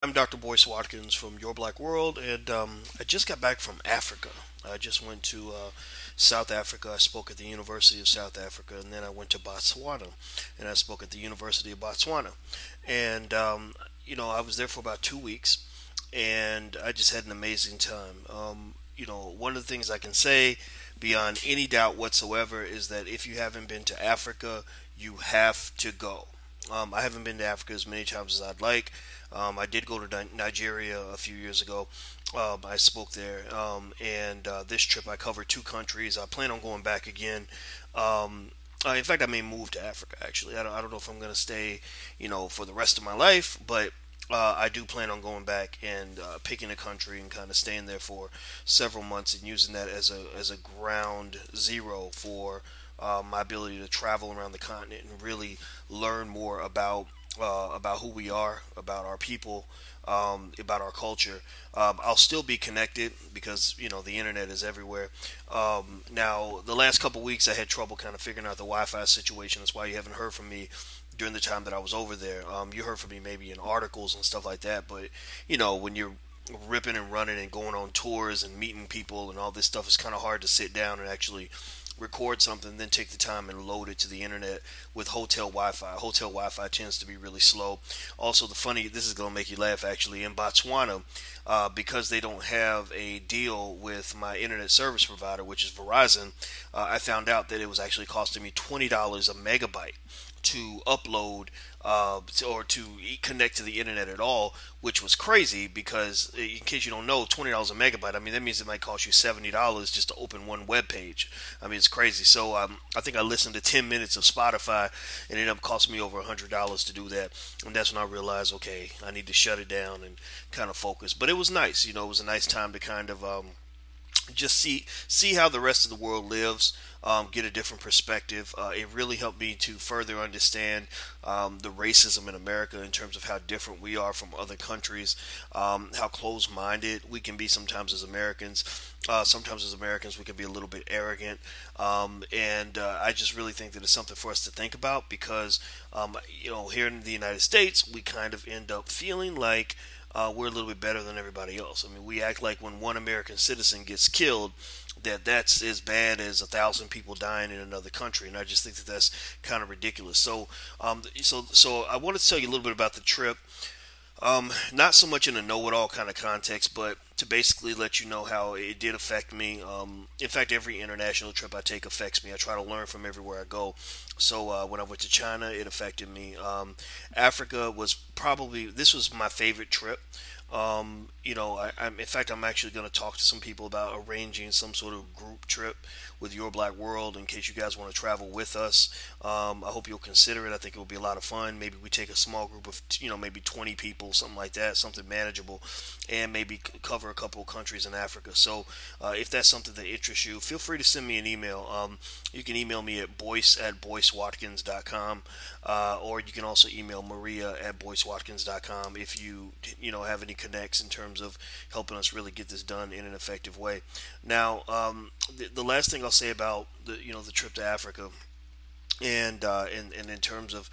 I'm Dr. Boyce Watkins from Your Black World, and I just got back from Africa. I just went to South Africa. I spoke at the University of South Africa, and then I went to Botswana, and I spoke at the University of Botswana. And I was there for about 2 weeks, and I just had an amazing time. One of the things I can say beyond any doubt whatsoever is that if you haven't been to Africa, you have to go. I haven't been to Africa as many times as I'd like. I did go to Nigeria a few years ago. I spoke there, and this trip I covered two countries. I plan on going back again. In fact, I may move to Africa. Actually, I don't know if I'm going to stay, for the rest of my life, but I do plan on going back and picking a country and kind of staying there for several months and using that as a ground zero for my ability to travel around the continent and really learn more about who we are, about our people, about our culture. I'll still be connected because the internet is everywhere. Now, the last couple weeks, I had trouble kind of figuring out the Wi-Fi situation. That's why you haven't heard from me during the time that I was over there. You heard from me maybe in articles and stuff like that, but when you're ripping and running and going on tours and meeting people and all this stuff, it's kind of hard to sit down and actually record something, then take the time and load it to the internet with hotel Wi-Fi. Hotel Wi-Fi tends to be really slow. Also, this is going to make you laugh actually, in Botswana, because they don't have a deal with my internet service provider, which is Verizon, I found out that it was actually costing me $20 a megabyte to upload or to connect to the internet at all, which was crazy because, in case you don't know, $20 a megabyte. I mean, that means it might cost you $70 just to open one web page. I mean, it's crazy. So I think I listened to 10 minutes of Spotify, and it ended up costing me over $100 to do that. And that's when I realized, okay, I need to shut it down and kind of focus. But it was nice. It was a nice time to kind of just see how the rest of the world lives, get a different perspective. It really helped me to further understand the racism in America in terms of how different we are from other countries, how closed-minded we can be sometimes as Americans. Sometimes as Americans we can be a little bit arrogant, and I just really think that it's something for us to think about because here in the United States we kind of end up feeling like we're a little bit better than everybody else. I mean, we act like when one American citizen gets killed, that's as bad as 1,000 people dying in another country, and I just think that that's kind of ridiculous. So I want to tell you a little bit about the trip. Not so much in a know-it-all kind of context, but to basically let you know how it did affect me. In fact, every international trip I take affects me. I try to learn from everywhere I go. So when I went to China, it affected me. Africa was probably this was my favorite trip. In fact, I'm actually going to talk to some people about arranging some sort of group trip with Your Black World in case you guys want to travel with us. I hope you'll consider it. I think it will be a lot of fun. Maybe we take a small group of, maybe 20 people, something like that, something manageable, and maybe cover a couple of countries in Africa. So if that's something that interests you, feel free to send me an email. You can email me at boyce@boycewatkins.com, or you can also email maria@boycewatkins.com if have any connects in terms of helping us really get this done in an effective way. Now, the last thing I'll say about the trip to Africa, and in terms of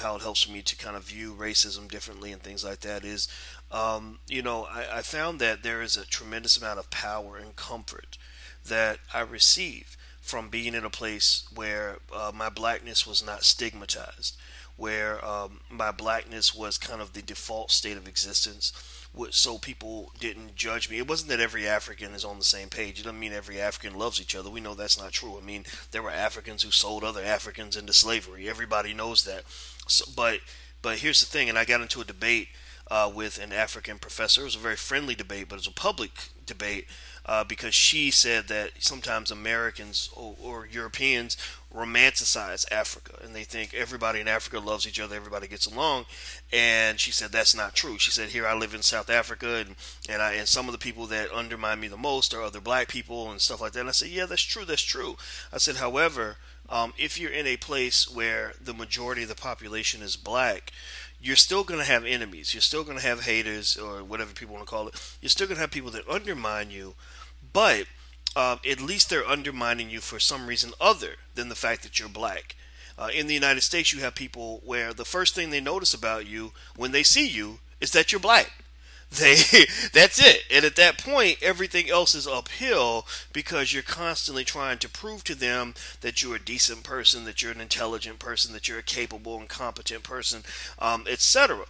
how it helps me to kind of view racism differently and things like that is, I found that there is a tremendous amount of power and comfort that I received from being in a place where my blackness was not stigmatized, where my blackness was kind of the default state of existence, so people didn't judge me. It wasn't that every African is on the same page. It doesn't mean every African loves each other. We know that's not true. I mean, there were Africans who sold other Africans into slavery. Everybody knows that. But here's the thing, and I got into a debate with an African professor. It was a very friendly debate, but it was a public debate because she said that sometimes Americans or Europeans romanticize Africa and they think everybody in Africa loves each other, everybody gets along. And she said that's not true. She said, here I live in South Africa, and some of the people that undermine me the most are other black people and stuff like that. And I said, yeah, that's true. I said, however, if you're in a place where the majority of the population is black, you're still going to have enemies. You're still going to have haters, or whatever people want to call it. You're still going to have people that undermine you, but at least they're undermining you for some reason other than the fact that you're black. In the United States, you have people where the first thing they notice about you when they see you is that you're black. They that's it. And at that point, everything else is uphill because you're constantly trying to prove to them that you're a decent person, that you're an intelligent person, that you're a capable and competent person, etc.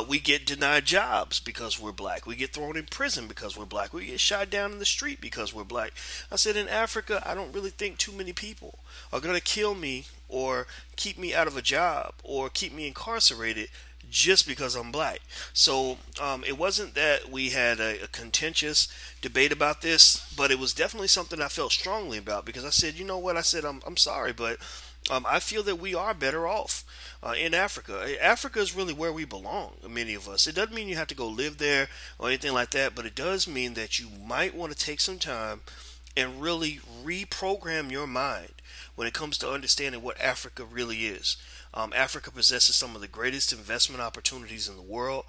We get denied jobs because we're black. We get thrown in prison because we're black. We get shot down in the street because we're black. I said in Africa, I don't really think too many people are going to kill me or keep me out of a job or keep me incarcerated just because I'm black. So it wasn't that we had a contentious debate about this, but it was definitely something I felt strongly about because I said, you know what? I said, I'm sorry, but I feel that we are better off in Africa. Africa is really where we belong, many of us. It doesn't mean you have to go live there or anything like that, but it does mean that you might want to take some time and really reprogram your mind when it comes to understanding what Africa really is. Africa possesses some of the greatest investment opportunities in the world.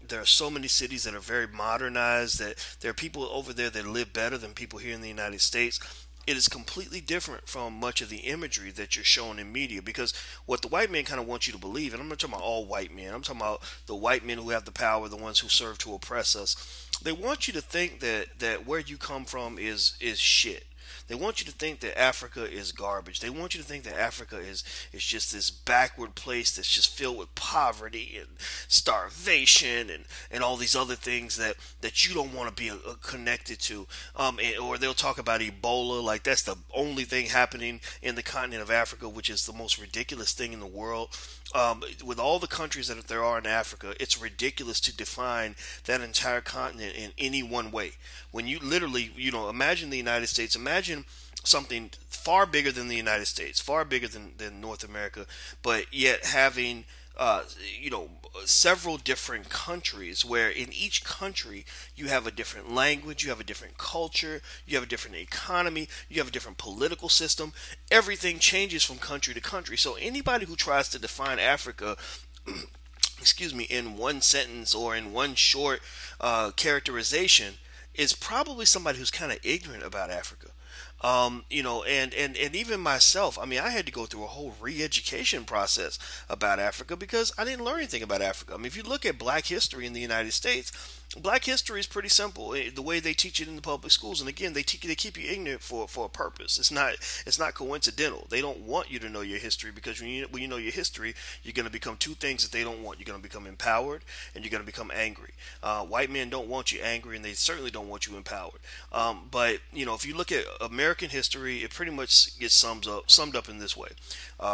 There are so many cities that are very modernized, that there are people over there that live better than people here in the United States. It is completely different from much of the imagery that you're shown in media because what the white man kind of wants you to believe, and I'm not talking about all white men, I'm talking about the white men who have the power, the ones who serve to oppress us. They want you to think that where you come from is shit. They want you to think that Africa is garbage. They want you to think that Africa is just this backward place that's just filled with poverty and starvation and all these other things that you don't want to be connected to. Or they'll talk about Ebola like that's the only thing happening in the continent of Africa, which is the most ridiculous thing in the world. With all the countries that there are in Africa, it's ridiculous to define that entire continent in any one way. When you literally, imagine the United States, imagine something far bigger than the United States, far bigger than North America, but yet having, you know, several different countries where in each country you have a different language, you have a different culture, you have a different economy, you have a different political system. Everything changes from country to country. So anybody who tries to define Africa excuse me, in one sentence or in one short characterization is probably somebody who's kind of ignorant about Africa. And even myself, I mean, I had to go through a whole re-education process about Africa because I didn't learn anything about Africa. I mean, if you look at Black history in the United States, Black history is pretty simple. The way they teach it in the public schools, and again, they keep you ignorant for a purpose. It's not coincidental. They don't want you to know your history because when you know your history, you're going to become two things that they don't want. You're going to become empowered, and you're going to become angry. White men don't want you angry, and they certainly don't want you empowered. But if you look at American history, it pretty much gets summed up in this way: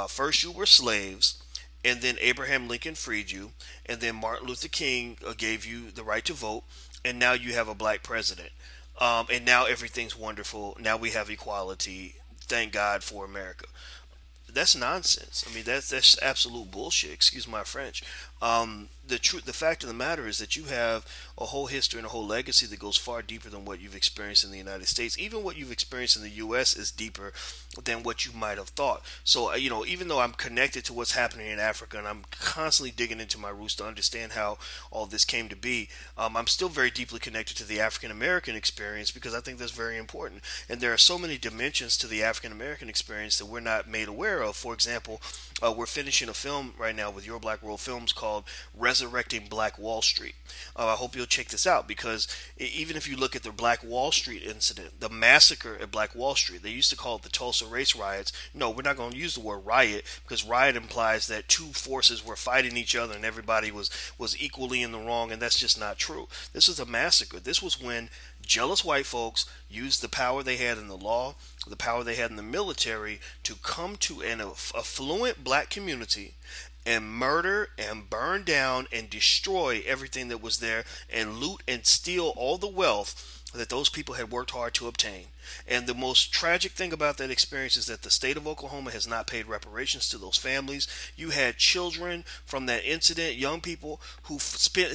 first, you were slaves, and then Abraham Lincoln freed you, and then Martin Luther King gave you the right to vote, and now you have a black president. And now everything's wonderful. Now we have equality. Thank God for America. That's nonsense. I mean, that's absolute bullshit. Excuse my French. The fact of the matter is that you have a whole history and a whole legacy that goes far deeper than what you've experienced in the United States. Even what you've experienced in the U.S. is deeper than what you might have thought. So, even though I'm connected to what's happening in Africa and I'm constantly digging into my roots to understand how all this came to be, I'm still very deeply connected to the African American experience because I think that's very important. And there are so many dimensions to the African American experience that we're not made aware of. For example, we're finishing a film right now with Your Black World Films called Resurrecting Black Wall Street. I hope you'll check this out because even if you look at the Black Wall Street incident, the massacre at Black Wall Street, they used to call it the Tulsa race riots. No, we're not going to use the word riot because riot implies that two forces were fighting each other and everybody was equally in the wrong, and that's just not true. This was a massacre. This was when jealous white folks used the power they had in the law, the power they had in the military to come to an affluent black community and murder and burn down and destroy everything that was there and loot and steal all the wealth that those people had worked hard to obtain. And the most tragic thing about that experience is that the state of Oklahoma has not paid reparations to those families. You had children from that incident, young people who spent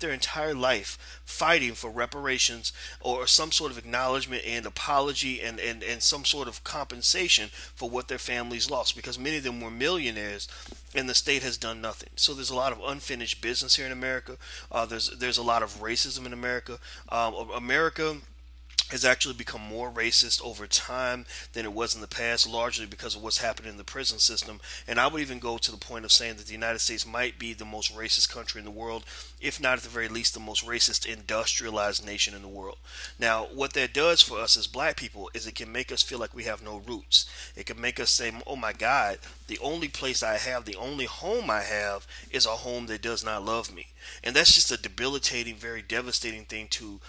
their entire life fighting for reparations or some sort of acknowledgement and apology and some sort of compensation for what their families lost because many of them were millionaires and the state has done nothing. So there's a lot of unfinished business here in America. There's a lot of racism in America. America has actually become more racist over time than it was in the past, largely because of what's happening in the prison system. And I would even go to the point of saying that the United States might be the most racist country in the world, if not at the very least the most racist industrialized nation in the world. Now, what that does for us as black people is it can make us feel like we have no roots. It can make us say, oh my God, the only place I have, the only home I have is a home that does not love me. And that's just a debilitating, very devastating thing to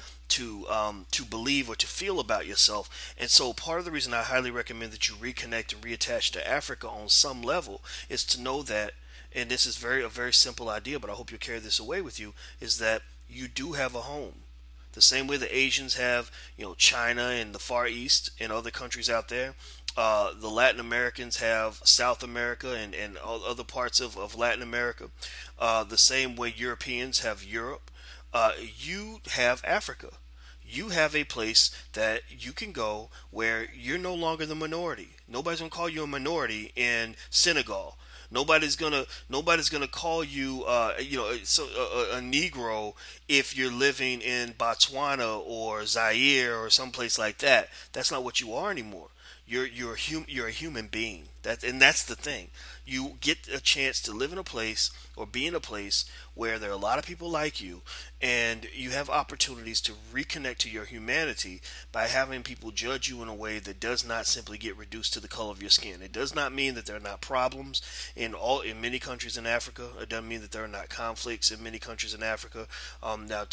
believe or to feel about yourself. And so part of the reason I highly recommend that you reconnect and reattach to Africa on some level is to know that, and this is very a very simple idea, but I hope you'll carry this away with you, is that you do have a home. The same way the Asians have, China and the Far East and other countries out there. The Latin Americans have South America and other parts of Latin America. The same way Europeans have Europe. You have Africa. You have a place that you can go where you're no longer the minority. Nobody's gonna call you a minority in Senegal. Nobody's gonna call you a Negro if you're living in Botswana or Zaire or someplace like that. That's not what you are anymore. You're a human being. That's the thing. You get a chance to live in a place or be in a place where there are a lot of people like you, and you have opportunities to reconnect to your humanity by having people judge you in a way that does not simply get reduced to the color of your skin. It does not mean that there are not problems in many countries in Africa. It doesn't mean that there are not conflicts in many countries in Africa. Now,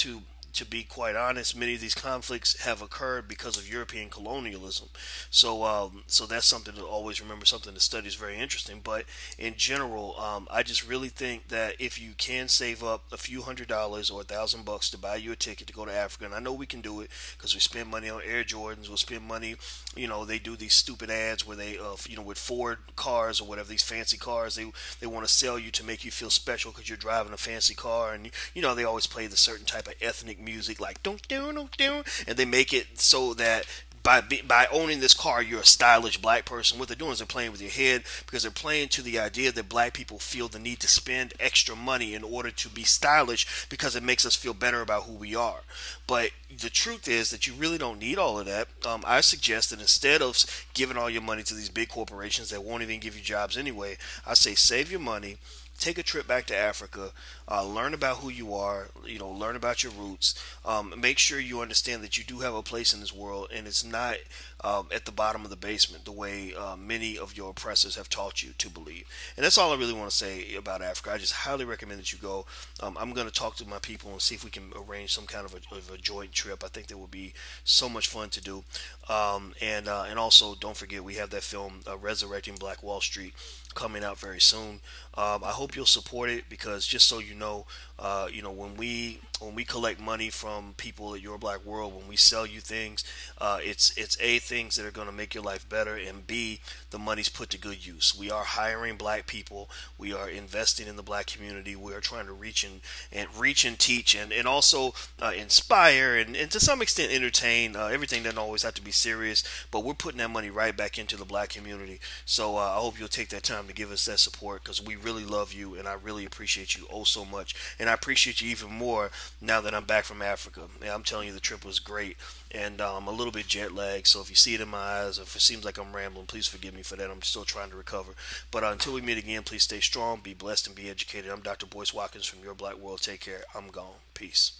to be quite honest, many of these conflicts have occurred because of European colonialism. So that's something to always remember, something to study is very interesting. But in general, I just really think that if you can save up a few $100s or $1,000 to buy you a ticket to go to Africa, and I know we can do it because we spend money on Air Jordans, we'll spend money. They do these stupid ads where they, with Ford cars or whatever, these fancy cars, they want to sell you to make you feel special because you're driving a fancy car, and they always play the certain type of ethnic music like don't do, and they make it so that by owning this car, you're a stylish black person. What they're doing is they're playing with your head because they're playing to the idea that black people feel the need to spend extra money in order to be stylish because it makes us feel better about who we are. But the truth is that you really don't need all of that. I suggest that instead of giving all your money to these big corporations that won't even give you jobs anyway, I say save your money, take a trip back to Africa, learn about who you are, learn about your roots. Make sure you understand that you do have a place in this world, and it's not at the bottom of the basement the way many of your oppressors have taught you to believe. And that's all I really want to say about Africa. I just highly recommend that you go. I'm going to talk to my people and see if we can arrange some kind of a joint trip. I think that would be so much fun to do. And also, don't forget, we have that film, Resurrecting Black Wall Street, coming out very soon. I hope you'll support it because just so when we collect money from people at Your Black World, when we sell you things, it's A, things that are going to make your life better, and B, the money's put to good use. We are hiring black people. We are investing in the black community. We are trying to reach and teach and also inspire and to some extent entertain. Everything doesn't always have to be serious, but we're putting that money right back into the black community. So I hope you'll take that time to give us that support because we really love you and I really appreciate you oh so much. And I appreciate you even more now that I'm back from Africa. And I'm telling you, the trip was great. And I'm a little bit jet lagged, so if you see it in my eyes, or if it seems like I'm rambling, please forgive me for that. I'm still trying to recover. But until we meet again, please stay strong, be blessed, and be educated. I'm Dr. Boyce Watkins from Your Black World. Take care. I'm gone. Peace.